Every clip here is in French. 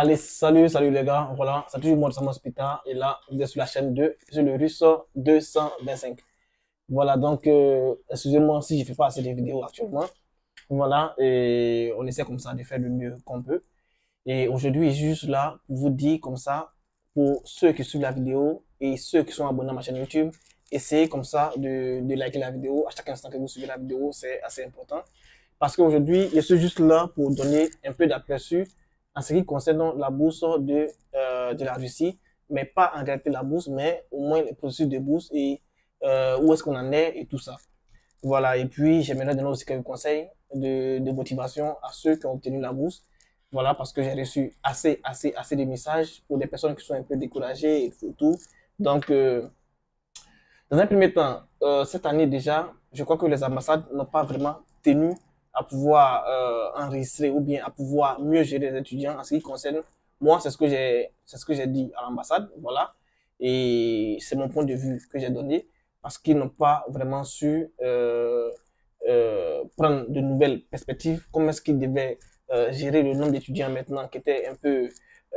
Allez, salut les gars. Voilà, c'est toujours moi de Samuel Spita. Et là, vous êtes sur la chaîne 2, sur le Russe 225. Voilà, donc, excusez-moi si je fais pas assez de vidéos actuellement. Voilà, et on essaie comme ça de faire le mieux qu'on peut. Et aujourd'hui, je suis juste là pour vous dire comme ça, pour ceux qui suivent la vidéo et ceux qui sont abonnés à ma chaîne YouTube, essayez comme ça de liker la vidéo. À chaque instant que vous suivez la vidéo, c'est assez important. Parce qu'aujourd'hui, je suis juste là pour donner un peu d'aperçu en ce qui concerne la bourse de la Russie, mais pas en réalité la bourse, mais au moins les processus de bourse et où est-ce qu'on en est et tout ça. Voilà, et puis j'aimerais donner aussi quelques conseils de motivation à ceux qui ont obtenu la bourse. Voilà, parce que j'ai reçu assez de messages pour des personnes qui sont un peu découragées et tout. Donc, dans un premier temps, cette année déjà, je crois que les ambassades n'ont pas vraiment tenu à pouvoir enregistrer ou bien à pouvoir mieux gérer les étudiants en ce qui concerne moi, c'est ce que j'ai dit à l'ambassade, voilà, et c'est mon point de vue que j'ai donné parce qu'ils n'ont pas vraiment su prendre de nouvelles perspectives. Comment est-ce qu'ils devaient gérer le nombre d'étudiants maintenant qui était un peu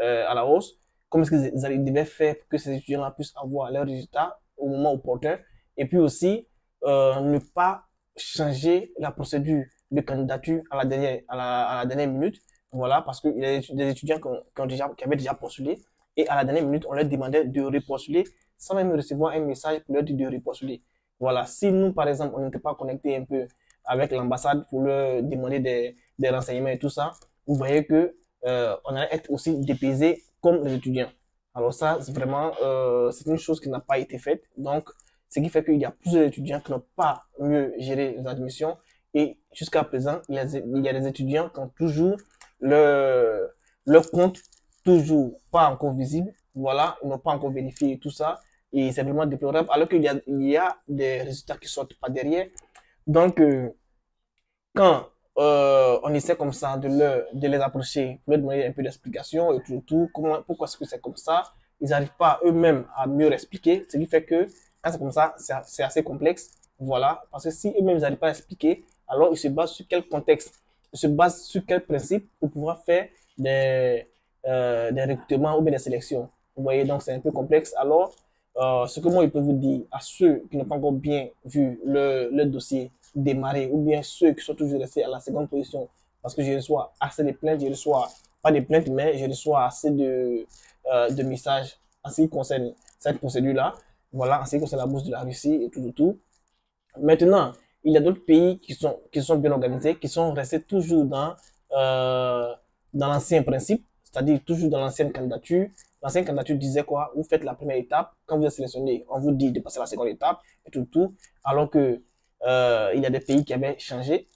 à la hausse? Comment est-ce qu'ils devaient faire pour que ces étudiants-là puissent avoir leurs résultats au moment opportun? Et puis aussi, ne pas changer la procédure de candidature à à la dernière minute. Voilà, parce qu'il y a des étudiants qui avaient déjà postulé et à la dernière minute, on leur demandait de repostuler sans même recevoir un message pour leur dire de repostuler. Voilà, si nous, par exemple, on n'était pas connecté un peu avec l'ambassade pour leur demander des renseignements et tout ça, vous voyez que on allait être aussi dépaysé comme les étudiants. Alors ça, c'est vraiment, c'est une chose qui n'a pas été faite. Donc, ce qui fait qu'il y a plusieurs étudiants qui n'ont pas mieux géré les admissions. Et jusqu'à présent, il y a des étudiants qui ont toujours leur, leur compte toujours pas encore visible. Voilà, ils n'ont pas encore vérifié tout ça. Et c'est vraiment déplorable. Alors il y a des résultats qui sortent pas derrière. Donc, quand on essaie comme ça de les approcher, pour leur demander un peu d'explication et tout, pourquoi est-ce que c'est comme ça, ils n'arrivent pas eux-mêmes à mieux expliquer, ce qui fait que quand c'est comme ça, c'est assez complexe. Voilà, parce que si eux-mêmes n'arrivent pas à expliquer, alors ils se basent sur quel contexte, ils se basent sur quel principe pour pouvoir faire des recrutements ou bien des sélections. Vous voyez, donc c'est un peu complexe. Alors, ce que moi je peux vous dire à ceux qui n'ont pas encore bien vu le dossier démarrer ou bien ceux qui sont toujours restés à la seconde position parce que je reçois assez de plaintes, je reçois pas de plaintes, mais je reçois assez de messages en ce qui concerne cette procédure-là. Voilà, en ce qui concerne la bourse de la Russie et tout. Maintenant, il y a d'autres pays qui sont bien organisés, qui sont restés toujours dans l'ancien principe, c'est-à-dire toujours dans l'ancienne candidature. L'ancienne candidature disait quoi? Vous faites la première étape, quand vous êtes sélectionné, on vous dit de passer à la seconde étape et tout. Alors que il y a des pays qui avaient changé.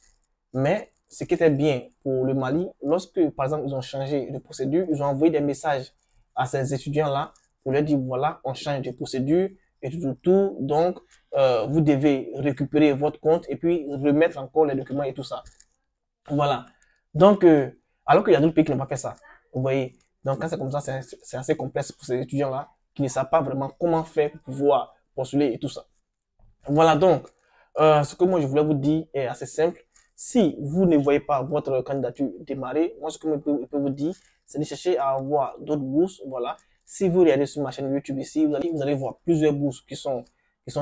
Mais ce qui était bien pour le Mali, lorsque, par exemple, ils ont changé de procédure, ils ont envoyé des messages à ces étudiants-là pour leur dire, voilà, on change de procédure et tout. Donc, vous devez récupérer votre compte et puis remettre encore les documents et tout ça. Voilà. Donc, alors qu'il y a d'autres pays qui n'ont pas fait ça. Vous voyez. Donc, quand c'est comme ça, c'est assez complexe pour ces étudiants-là qui ne savent pas vraiment comment faire pour pouvoir postuler et tout ça. Voilà donc, ce que moi je voulais vous dire est assez simple. Si vous ne voyez pas votre candidature démarrer, moi ce que je peux vous dire, c'est de chercher à avoir d'autres bourses. Voilà. Si vous regardez sur ma chaîne YouTube ici, vous allez voir plusieurs bourses qui sont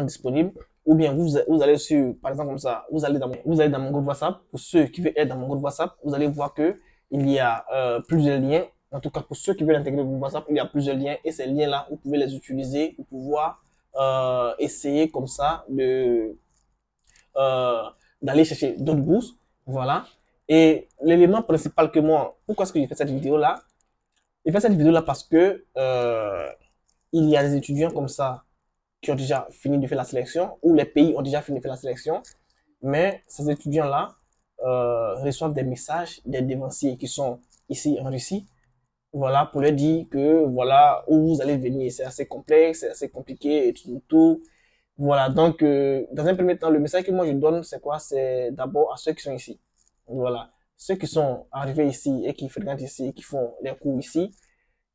disponibles. Ou bien vous allez sur, par exemple comme ça, vous allez dans mon groupe WhatsApp. Pour ceux qui veulent être dans mon groupe WhatsApp, vous allez voir que il y a plusieurs liens. En tout cas, pour ceux qui veulent intégrer le groupe WhatsApp, il y a plusieurs liens. Et ces liens-là, vous pouvez les utiliser pour pouvoir essayer comme ça euh, d'aller chercher d'autres bourses. Voilà. Et l'élément principal que moi, pourquoi est-ce que j'ai fait cette vidéo-là? J'ai fait cette vidéo-là parce que il y a des étudiants comme ça qui ont déjà fini de faire la sélection, ou les pays ont déjà fini de faire la sélection, mais ces étudiants-là reçoivent des messages des dévanciers qui sont ici en Russie, voilà, pour leur dire que voilà où vous allez venir, c'est assez complexe, c'est assez compliqué et tout. Voilà, donc dans un premier temps, le message que moi je donne, c'est quoi? C'est d'abord à ceux qui sont ici. Voilà, ceux qui sont arrivés ici et qui fréquentent ici, qui font les cours ici.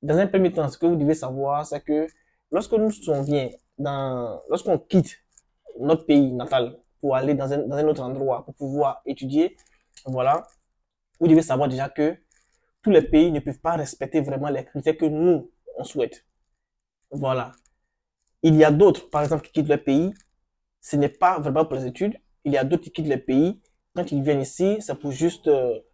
Dans un premier temps, ce que vous devez savoir, c'est que lorsque lorsqu'on quitte notre pays natal pour aller dans un autre endroit pour pouvoir étudier, voilà, vous devez savoir déjà que tous les pays ne peuvent pas respecter vraiment les critères que nous, on souhaite. Voilà. Il y a d'autres, par exemple, qui quittent le pays. Ce n'est pas vraiment pour les études. Il y a d'autres qui quittent le pays. Quand ils viennent ici, c'est pour juste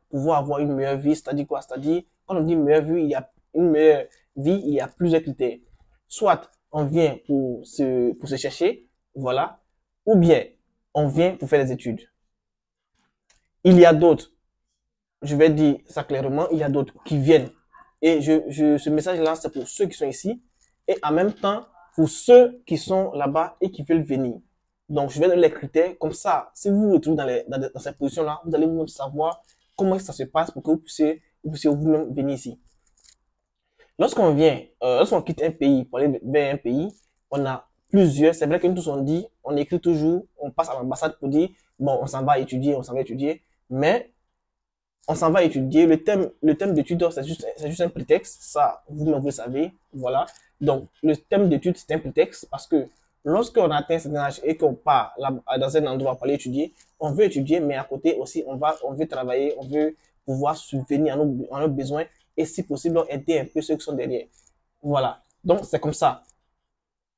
pouvoir avoir une meilleure vie. C'est-à-dire quoi? C'est-à-dire, quand on dit meilleure vie, il y a une meilleure vie, il y a plusieurs critères. Soit on vient pour se chercher, voilà, ou bien on vient pour faire des études. Il y a d'autres, je vais dire ça clairement, il y a d'autres qui viennent. Et ce message-là, c'est pour ceux qui sont ici et en même temps pour ceux qui sont là-bas et qui veulent venir. Donc, je vais donner les critères. Comme ça, si vous vous retrouvez dans cette position-là, vous allez vous-même savoir comment ça se passe pour que vous puissiez vous-même venir ici. Lorsqu'on quitte un pays pour aller vers un pays, on a plusieurs, c'est vrai que nous tous on dit, on écrit toujours, on passe à l'ambassade pour dire, bon, on s'en va étudier, mais on s'en va étudier. Le thème d'étude, c'est juste un prétexte. Ça, vous le savez. Voilà. Donc, le thème d'étude, c'est un prétexte parce que lorsqu'on atteint un certain âge et qu'on part là, dans un endroit pour aller étudier, on veut étudier, mais à côté aussi, on veut travailler, on veut pouvoir subvenir à nos besoins et si possible, aider un peu ceux qui sont derrière. Voilà. Donc, c'est comme ça.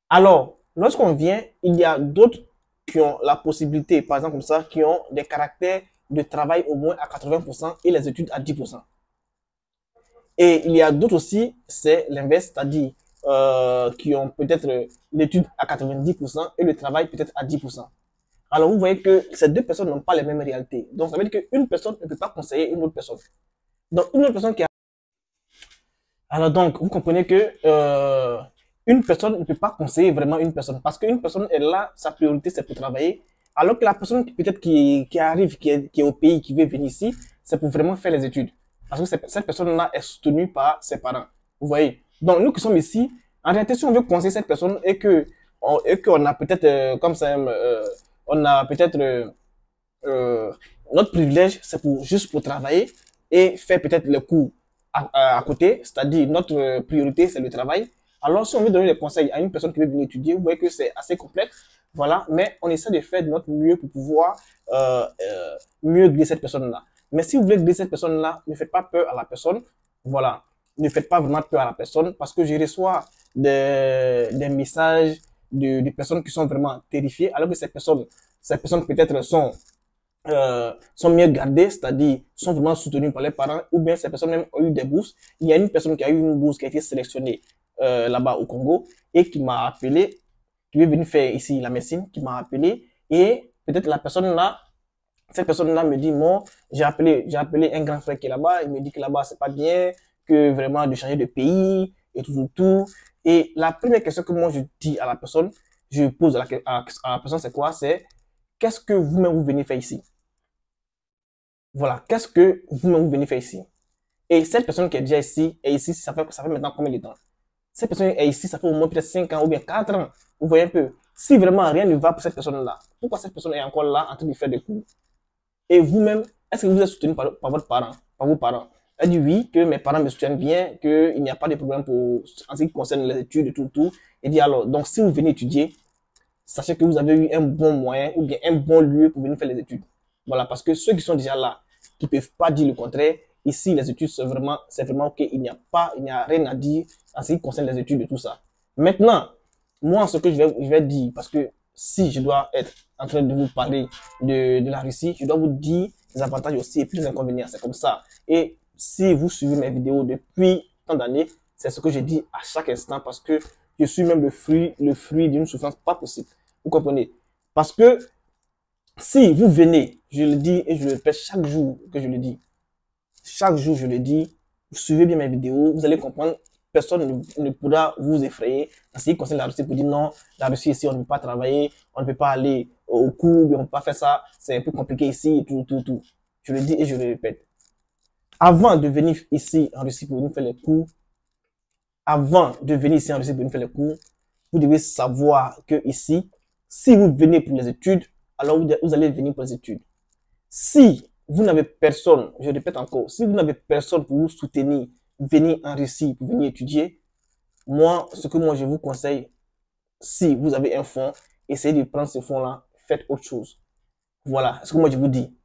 Alors, lorsqu'on vient, il y a d'autres qui ont la possibilité, par exemple comme ça, qui ont des caractères de travail au moins à 80% et les études à 10%. Et il y a d'autres aussi, c'est l'inverse, c'est-à-dire qui ont peut-être l'étude à 90% et le travail peut-être à 10%. Alors vous voyez que ces deux personnes n'ont pas les mêmes réalités. Donc ça veut dire qu'une personne ne peut pas conseiller une autre personne. Donc une autre personne qui a... Alors donc vous comprenez que une personne ne peut pas conseiller vraiment une personne parce qu'une personne est là, sa priorité c'est pour travailler. Alors que la personne peut-être qui arrive, qui est au pays, qui veut venir ici, c'est pour vraiment faire les études. Parce que cette personne-là est soutenue par ses parents. Vous voyez? Donc, nous qui sommes ici, en réalité, si on veut conseiller cette personne et qu'on a peut-être, comme ça, on a peut-être, notre privilège, c'est juste pour travailler et faire peut-être le cours à côté, c'est-à-dire notre priorité, c'est le travail. Alors, si on veut donner des conseils à une personne qui veut venir étudier, vous voyez que c'est assez complexe. Voilà, mais on essaie de faire de notre mieux pour pouvoir mieux guider cette personne-là. Mais si vous voulez guider cette personne-là, ne faites pas peur à la personne. Voilà, ne faites pas vraiment peur à la personne parce que je reçois des messages de personnes qui sont vraiment terrifiées, alors que ces personnes peut-être sont mieux gardées, c'est-à-dire sont vraiment soutenues par les parents, ou bien ces personnes même ont eu des bourses. Il y a une personne qui a eu une bourse qui a été sélectionnée là-bas au Congo et qui m'a appelé, qui est venu faire ici la médecine, qui m'a appelé et peut-être cette personne-là me dit, moi, j'ai appelé un grand frère qui est là-bas, il me dit que là-bas c'est pas bien, que vraiment de changer de pays et tout. Et la première question que moi je dis à la personne, je pose à la personne, c'est quoi? C'est qu'est-ce que vous-même vous venez faire ici? Voilà, qu'est-ce que vous-même vous venez faire ici? Et cette personne qui est déjà ici, est ici, ça fait maintenant combien de temps? Cette personne est ici, ça fait au moins peut-être 5 ans ou bien 4 ans. Vous voyez un peu. Si vraiment rien ne va pour cette personne-là, pourquoi cette personne est encore là en train de faire des cours? Et vous-même, est-ce que vous êtes soutenu par votre parent, par vos parents? Elle dit oui, que mes parents me soutiennent bien, qu'il n'y a pas de problème en ce qui concerne les études et tout. Et dit alors, donc si vous venez étudier, sachez que vous avez eu un bon moyen ou bien un bon lieu pour venir faire les études. Voilà, parce que ceux qui sont déjà là, qui ne peuvent pas dire le contraire, ici, les études, c'est vraiment OK. Il n'y a rien à dire en ce qui concerne les études et tout ça. Maintenant, moi, ce que je vais dire, parce que si je dois être en train de vous parler de la Russie, je dois vous dire les avantages aussi et plus les inconvénients. C'est comme ça. Et si vous suivez mes vidéos depuis tant d'années, c'est ce que je dis à chaque instant parce que je suis même le fruit d'une souffrance pas possible. Vous comprenez? Parce que si vous venez, je le dis et je le répète chaque jour que je le dis, chaque jour je le dis, vous suivez bien mes vidéos, vous allez comprendre, personne ne pourra vous effrayer en ce qui concerne la Russie pour dire non, la Russie ici on ne peut pas travailler, on ne peut pas aller au cours, on ne peut pas faire ça, c'est un peu compliqué ici, tout. Je le dis et je le répète. Avant de venir ici en Russie pour nous faire les cours, vous devez savoir que ici, si vous venez pour les études, alors vous allez venir pour les études. Si vous n'avez personne, je répète encore, si vous n'avez personne pour vous soutenir, venir en Russie, pour venir étudier, ce que je vous conseille, si vous avez un fonds, essayez de prendre ce fonds-là, faites autre chose. Voilà ce que moi je vous dis.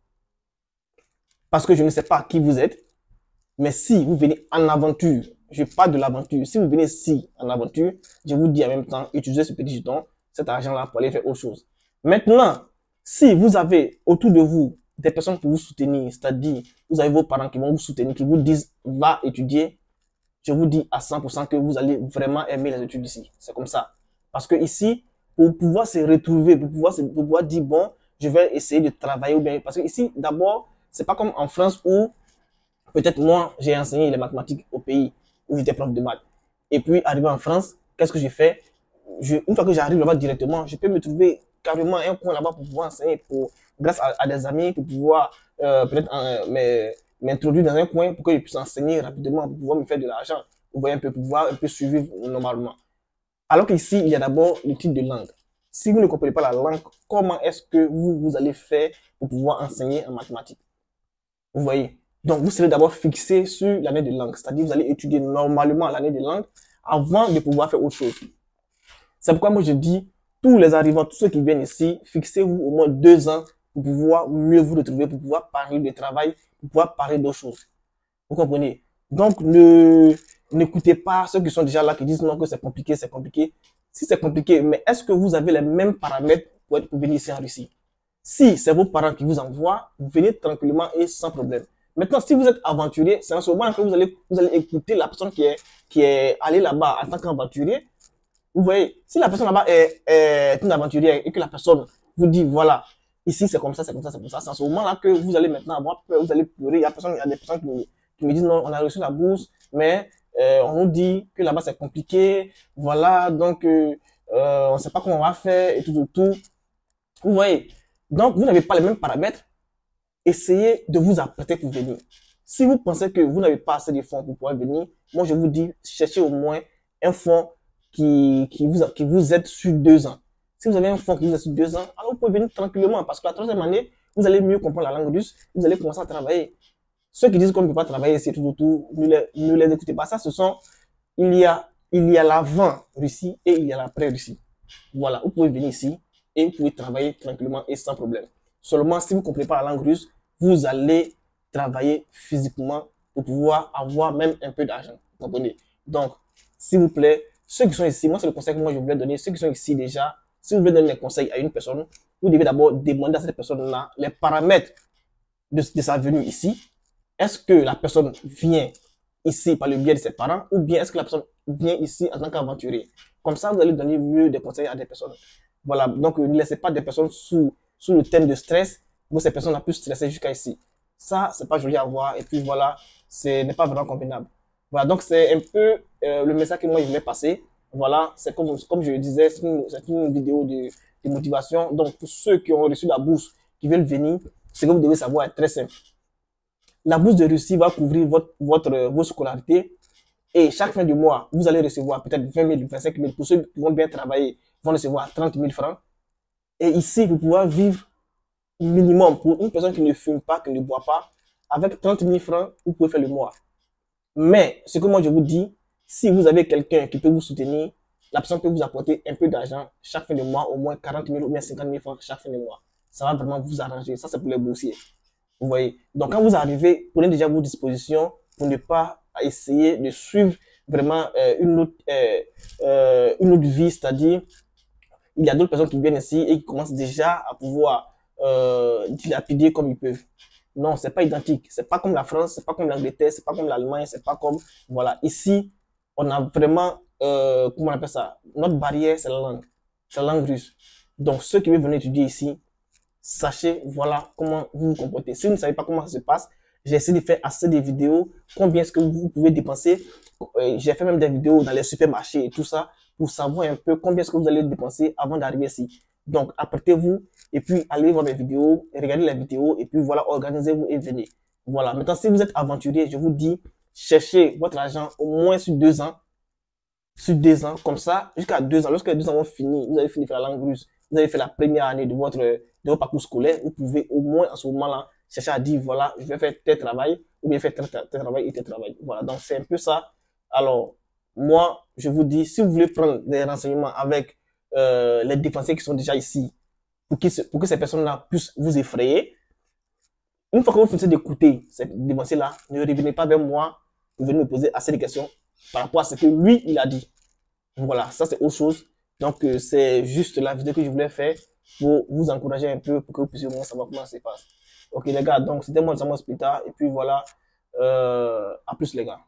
Parce que je ne sais pas qui vous êtes, Mais si vous venez en aventure, je parle de l'aventure, si vous venez ici en aventure, je vous dis en même temps, utilisez ce petit jeton, cet argent-là pour aller faire autre chose. Maintenant, si vous avez autour de vous des personnes pour vous soutenir, c'est-à-dire vous avez vos parents qui vont vous soutenir, qui vous disent va étudier, je vous dis à 100% que vous allez vraiment aimer les études ici. C'est comme ça. Parce que ici, pour pouvoir se retrouver, pour pouvoir dire bon, je vais essayer de travailler ou bien, parce que ici, d'abord, c'est pas comme en France où peut-être moi, j'ai enseigné les mathématiques au pays où j'étais prof de maths. Et puis, arrivé en France, qu'est-ce que j'ai fait? Une fois que j'arrive là-bas directement, je peux me trouver carrément un coin là-bas pour pouvoir enseigner, grâce à des amis, pour pouvoir peut-être m'introduire dans un coin pour que je puisse enseigner rapidement, pour pouvoir me faire de l'argent, pour pouvoir un peu suivre normalement. Alors qu'ici, il y a d'abord le type de langue. Si vous ne comprenez pas la langue, comment est-ce que vous allez faire pour pouvoir enseigner en mathématiques? Vous voyez? Donc, vous serez d'abord fixé sur l'année de langue. C'est-à-dire, vous allez étudier normalement l'année de langue avant de pouvoir faire autre chose. C'est pourquoi moi, je dis, tous les arrivants, tous ceux qui viennent ici, fixez-vous au moins 2 ans pour pouvoir mieux vous retrouver, pour pouvoir parler de travail, pour pouvoir parler d'autres choses. Vous comprenez? Donc, n'écoutez pas ceux qui sont déjà là, qui disent non, que c'est compliqué, c'est compliqué. Si c'est compliqué, mais est-ce que vous avez les mêmes paramètres pour venir ici en Russie? Si c'est vos parents qui vous envoient, vous venez tranquillement et sans problème. Maintenant, si vous êtes aventurier, c'est en ce moment que vous allez écouter la personne qui est allée là-bas en tant qu'aventurier. Vous voyez, si la personne là-bas est une aventurière et que la personne vous dit, voilà, ici c'est comme ça, c'est comme ça, c'est comme ça, c'est en ce moment-là que vous allez maintenant avoir peur, vous allez pleurer. Il y a des personnes qui me disent, non, on a reçu la bourse, mais on nous dit que là-bas c'est compliqué, voilà, donc on ne sait pas comment on va faire et tout. Vous voyez, donc vous n'avez pas les mêmes paramètres. Essayez de vous apprêter pour venir. Si vous pensez que vous n'avez pas assez de fonds pour pouvoir venir, moi je vous dis, cherchez au moins un fonds qui vous aide sur 2 ans. Si vous avez un fonds qui vous aide sur 2 ans, alors vous pouvez venir tranquillement parce que la troisième année, vous allez mieux comprendre la langue russe, vous allez commencer à travailler. Ceux qui disent qu'on ne peut pas travailler, c'est tout, ne les écoutez pas. Ça, il y a l'avant-Russie et il y a l'après-Russie. Voilà, vous pouvez venir ici et vous pouvez travailler tranquillement et sans problème. Seulement, si vous ne comprenez pas la langue russe, vous allez travailler physiquement pour pouvoir avoir même un peu d'argent. Vous comprenez? Donc, s'il vous plaît, ceux qui sont ici, moi c'est le conseil que moi je voulais donner, ceux qui sont ici déjà, si vous voulez donner des conseils à une personne, vous devez d'abord demander à cette personne-là les paramètres de sa venue ici. Est-ce que la personne vient ici par le biais de ses parents ou bien est-ce que la personne vient ici en tant qu'aventurier? Comme ça, vous allez donner mieux des conseils à des personnes. Voilà, donc ne laissez pas des personnes sous le thème de stress, où ces personnes ont pu stresser jusqu'à ici. Ça, c'est pas joli à voir, et puis voilà, ce n'est pas vraiment convenable. Voilà, donc c'est un peu le message que moi je voulais passer. Voilà, c'est comme je le disais, c'est une vidéo de motivation. Donc pour ceux qui ont reçu la bourse, qui veulent venir, ce que vous devez savoir est très simple. La bourse de Russie va couvrir votre scolarité, et chaque fin du mois, vous allez recevoir peut-être 20 000, 25 000. Pour ceux qui vont bien travailler, vont recevoir 30 000 francs. Et ici, pour pouvoir vivre minimum, pour une personne qui ne fume pas, qui ne boit pas, avec 30 000 francs, vous pouvez faire le mois. Mais, ce que moi je vous dis, si vous avez quelqu'un qui peut vous soutenir, la personne peut vous apporter un peu d'argent chaque fin de mois, au moins 40 000 ou bien 50 000 francs chaque fin de mois. Ça va vraiment vous arranger. Ça, c'est pour les boursiers. Vous voyez? Donc, quand vous arrivez, prenez déjà vos dispositions pour ne pas essayer de suivre vraiment une autre vie, c'est-à-dire, il y a d'autres personnes qui viennent ici et qui commencent déjà à pouvoir dilapider comme ils peuvent. Non, c'est pas identique. C'est pas comme la France, c'est pas comme l'Angleterre, c'est pas comme l'Allemagne, c'est pas comme, voilà. Ici, on a vraiment, comment on appelle ça? Notre barrière, c'est la langue. C'est la langue russe. Donc, ceux qui veulent venir étudier ici, sachez, voilà, comment vous vous comportez. Si vous ne savez pas comment ça se passe, j'ai essayé de faire assez de vidéos. Combien est-ce que vous pouvez dépenser? J'ai fait même des vidéos dans les supermarchés et tout ça pour savoir un peu combien est-ce que vous allez dépenser avant d'arriver ici. Donc, apprêtez-vous et puis allez voir mes vidéos, regardez les vidéos et puis voilà, organisez-vous et venez. Voilà. Maintenant, si vous êtes aventurier, je vous dis, cherchez votre argent au moins sur 2 ans. Sur 2 ans, comme ça, jusqu'à 2 ans. Lorsque les 2 ans vont finir, vous avez fini de faire la langue russe, vous avez fait la première année de votre parcours scolaire, vous pouvez au moins à ce moment-là chercher à dire, voilà, je vais faire tel travail, ou bien faire tel travail et tel travail. Voilà, donc c'est un peu ça. Alors, moi, je vous dis, si vous voulez prendre des renseignements avec les défenseurs qui sont déjà ici, pour que ces personnes-là puissent vous effrayer, Une fois que vous finissez d'écouter ces dévancées-là, ne revenez pas vers moi pour venir me poser assez de questions par rapport à ce que lui, il a dit. Voilà, ça c'est autre chose. Donc, c'est juste la vidéo que je voulais faire pour vous encourager un peu, pour que vous puissiez au moins savoir comment ça se passe. Ok, les gars, donc c'était moi, Samuel Spita, et puis voilà, à plus les gars.